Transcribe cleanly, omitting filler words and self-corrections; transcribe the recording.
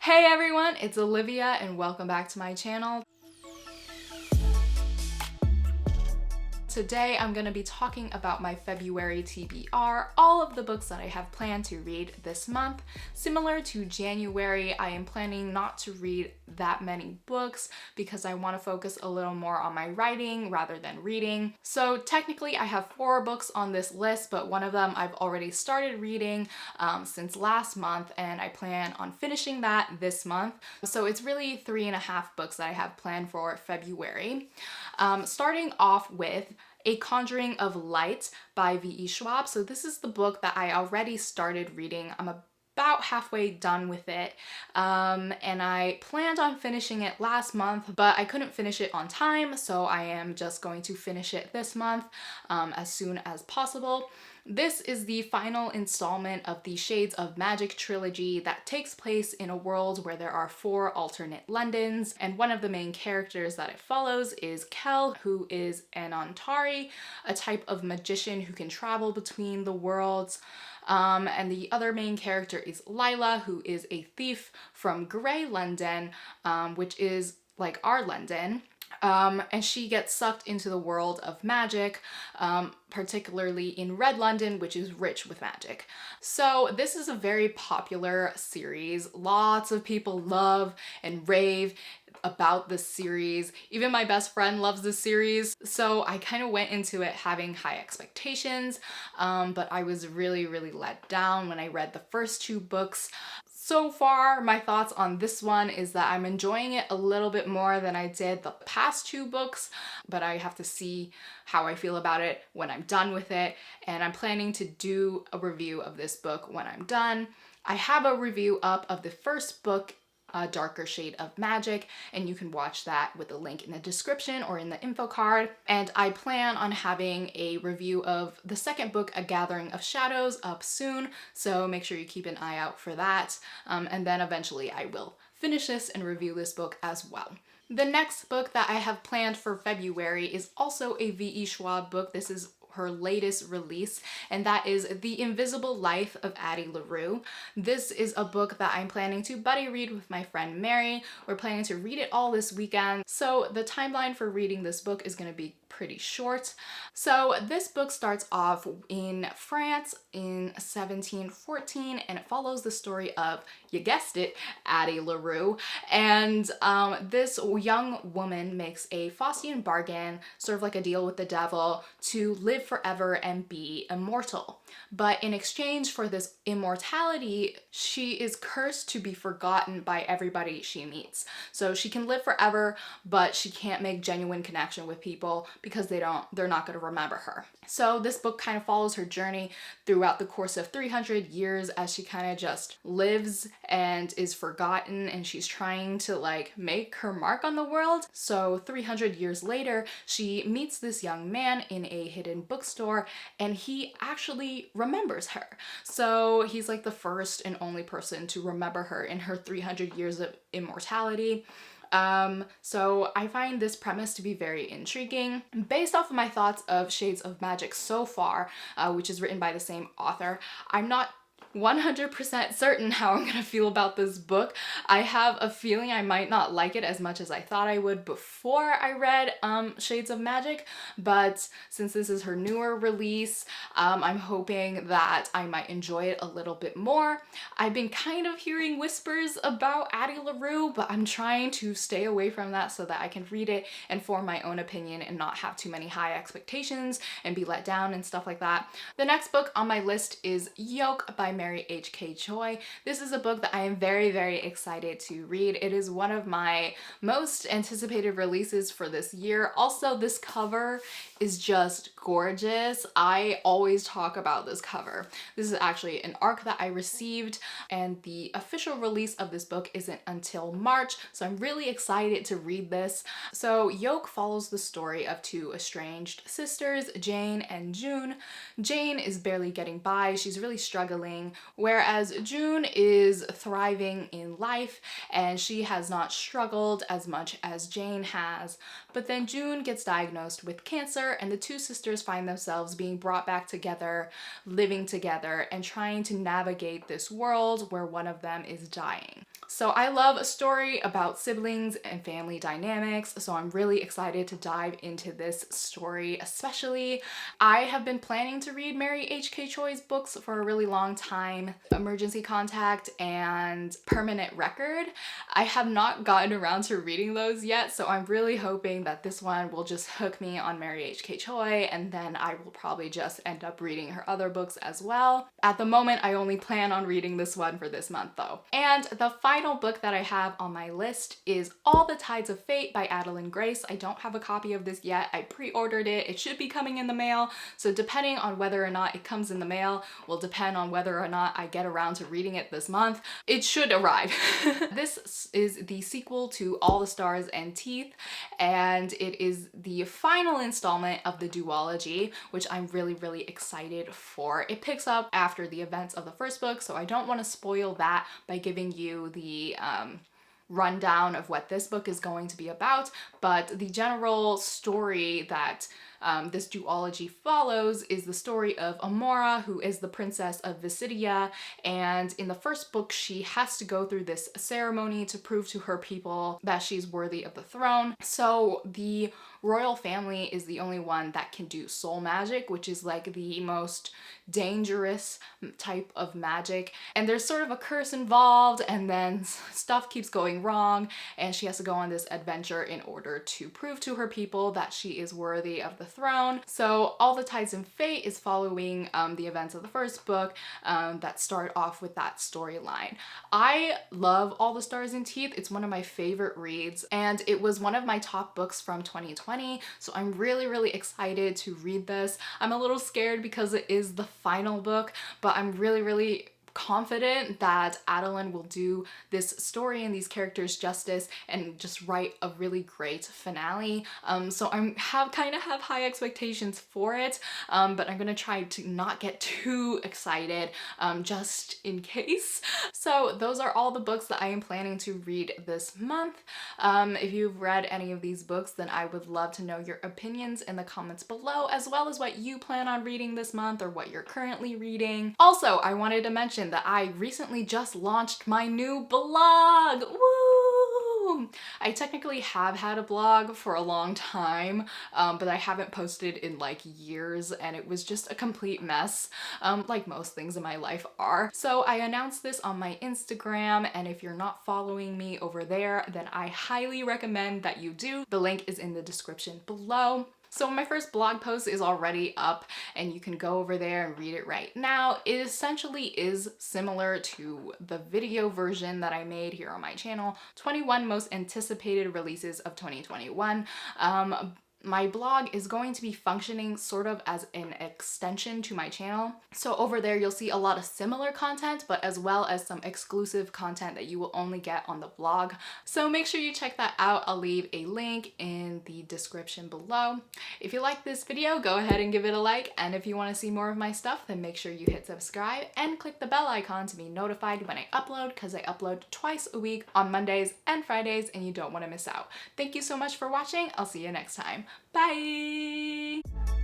Hey everyone, it's Olivia and welcome back to my channel. Today I'm going to be talking about my February TBR, all of the books that I have planned to read this month. Similar to January, I am planning not to read that many books because I want to focus a little more on my writing rather than reading. So technically I have 4 books on this list, but one of them I've already started reading since last month and I plan on finishing that this month. So it's really 3.5 books that I have planned for February. Starting off with A Conjuring of Light by V.E. Schwab. So this is the book that I already started reading. I'm about halfway done with it, and I planned on finishing it last month, but I couldn't finish it on time, so I am just going to finish it this month as soon as possible. This is the final installment of the Shades of Magic trilogy that takes place in a world where there are 4 alternate Londons, and one of the main characters that it follows is Kel, who is an Antari, a type of magician who can travel between the worlds. And the other main character is Lila, who is a thief from Grey London, which is like our London. And she gets sucked into the world of magic, particularly in Red London, which is rich with magic. So this is a very popular series. Lots of people love and rave about this series. Even my best friend loves this series. So I kind of went into it having high expectations, but I was really let down when I read the first 2 books. So far, my thoughts on this one is that I'm enjoying it a little bit more than I did the past 2 books, but I have to see how I feel about it when I'm done with it, and I'm planning to do a review of this book when I'm done. I have a review up of the first book, A Darker Shade of Magic, and you can watch that with a link in the description or in the info card. And I plan on having a review of the second book, A Gathering of Shadows, up soon, so make sure you keep an eye out for that. And then eventually I will finish this and review this book as well. The next book that I have planned for February is also a V.E. Schwab book. This is her latest release, and that is The Invisible Life of Addie LaRue. This is a book that I'm planning to buddy read with my friend Mary. We're planning to read it all this weekend, so the timeline for reading this book is going to be pretty short. So this book starts off in France in 1714, and it follows the story of, you guessed it, Addie LaRue. And this young woman makes a Faustian bargain, sort of like a deal with the devil, to live forever and be immortal. But in exchange for this immortality, she is cursed to be forgotten by everybody she meets. So she can live forever, but she can't make genuine connection with people because they're not going to remember her. So this book kind of follows her journey throughout the course of 300 years as she kind of just lives and is forgotten, and she's trying to like make her mark on the world. So 300 years later, she meets this young man in a hidden bookstore, and he actually remembers her. So he's like the first and only person to remember her in her 300 years of immortality. So I find this premise to be very intriguing. Based off of my thoughts of Shades of Magic so far, which is written by the same author, I'm not 100% certain how I'm gonna feel about this book. I have a feeling I might not like it as much as I thought I would before I read Shades of Magic, but since this is her newer release, I'm hoping that I might enjoy it a little bit more. I've been kind of hearing whispers about Addie LaRue, but I'm trying to stay away from that so that I can read it and form my own opinion and not have too many high expectations and be let down and stuff like that. The next book on my list is Yolk by Mary H.K. Choi. This is a book that I am very excited to read. It is one of my most anticipated releases for this year. Also, this cover is just gorgeous. I always talk about this cover. This is actually an ARC that I received, and the official release of this book isn't until March, so I'm really excited to read this. So Yolk follows the story of 2 estranged sisters, Jane and June. Jane is barely getting by. She's really struggling, whereas June is thriving in life and she has not struggled as much as Jane has. But then June gets diagnosed with cancer, and the 2 sisters find themselves being brought back together, living together, and trying to navigate this world where one of them is dying. So I love a story about siblings and family dynamics, so I'm really excited to dive into this story especially. I have been planning to read Mary H.K. Choi's books for a really long time, Emergency Contact and Permanent Record. I have not gotten around to reading those yet, so I'm really hoping that this one will just hook me on Mary H.K. Choi, and then I will probably just end up reading her other books as well. At the moment, I only plan on reading this one for this month though. And the final book that I have on my list is All the Tides of Fate by Adeline Grace. I don't have a copy of this yet. I pre-ordered it. It should be coming in the mail, so depending on whether or not it comes in the mail will depend on whether or not I get around to reading it this month. It should arrive. This is the sequel to All the Stars and Teeth, and it is the final installment of the duology, which I'm really, really excited for. It picks up after the events of the first book, so I don't want to spoil that by giving you the rundown of what this book is going to be about, but the general story that this duology follows is the story of Amora, who is the princess of Visidia, and in the first book she has to go through this ceremony to prove to her people that she's worthy of the throne. So the royal family is the only one that can do soul magic, which is like the most dangerous type of magic, and there's sort of a curse involved, and then stuff keeps going wrong and she has to go on this adventure in order to prove to her people that she is worthy of the throne. So All the Tides of Fate is following the events of the first book that start off with that storyline. I love All the Stars and Teeth. It's one of my favorite reads, and it was one of my top books from 2020, so I'm really, really excited to read this. I'm a little scared because it is the final book, but I'm really, really confident that Adeline will do this story and these characters justice and just write a really great finale. So I kind of have high expectations for it, but I'm gonna try to not get too excited just in case. So those are all the books that I am planning to read this month. If you've read any of these books, then I would love to know your opinions in the comments below, as well as what you plan on reading this month or what you're currently reading. Also, I wanted to mention that I recently just launched my new blog. Woo! I technically have had a blog for a long time, but I haven't posted in like years, and it was just a complete mess, like most things in my life are. So I announced this on my Instagram, and if you're not following me over there, then I highly recommend that you do. The link is in the description below. So my first blog post is already up, and you can go over there and read it right now. It essentially is similar to the video version that I made here on my channel, 21 most anticipated releases of 2021. My blog is going to be functioning sort of as an extension to my channel. So over there you'll see a lot of similar content, but as well as some exclusive content that you will only get on the blog. So make sure you check that out. I'll leave a link in the description below. If you like this video, go ahead and give it a like, and if you want to see more of my stuff, then make sure you hit subscribe and click the bell icon to be notified when I upload, because I upload twice a week on Mondays and Fridays, and you don't want to miss out. Thank you so much for watching. I'll see you next time. Bye!